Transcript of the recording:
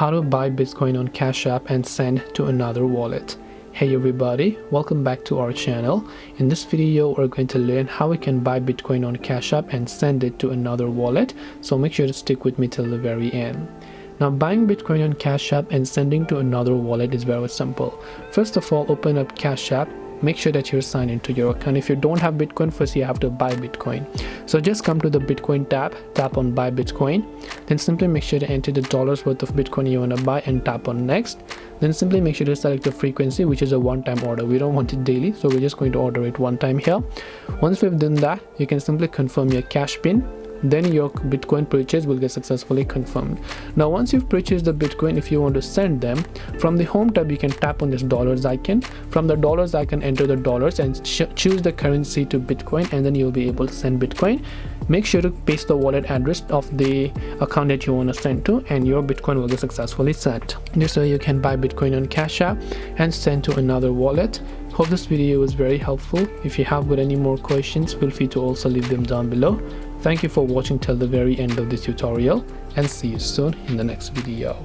how to buy Bitcoin on Cash App and send to another wallet. Hey everybody, welcome back to our channel. In this video we're going to learn how we can buy Bitcoin on Cash App and send it to another wallet, so make sure to stick with me till the very end. Now, buying Bitcoin on Cash App and sending to another wallet is very simple. First of all, open up Cash App. Make sure that you're signed into your account. If you don't have Bitcoin, first you have to buy Bitcoin. So just come to the Bitcoin tab, tap on buy Bitcoin, then simply make sure to enter the dollars worth of Bitcoin you want to buy and tap on next. Then simply make sure to select the frequency, which is a one-time order. We don't want it daily, so we're just going to order it one time here. Once we've done that, you can simply confirm your cash pin. Then your Bitcoin purchase will get successfully confirmed. Now, once you've purchased the Bitcoin, if you want to send them, from the home tab you can tap on this dollars icon. From the dollars icon, enter the dollars and choose the currency to Bitcoin, and then you'll be able to send Bitcoin. Make sure to paste the wallet address of the account that you want to send to, and your Bitcoin will get successfully sent. This way you can buy Bitcoin on Cash App and send to another wallet. Hope this video was very helpful. If you have got any more questions, feel free to also leave them down below. Thank you for watching till the very end of this tutorial, and see you soon in the next video.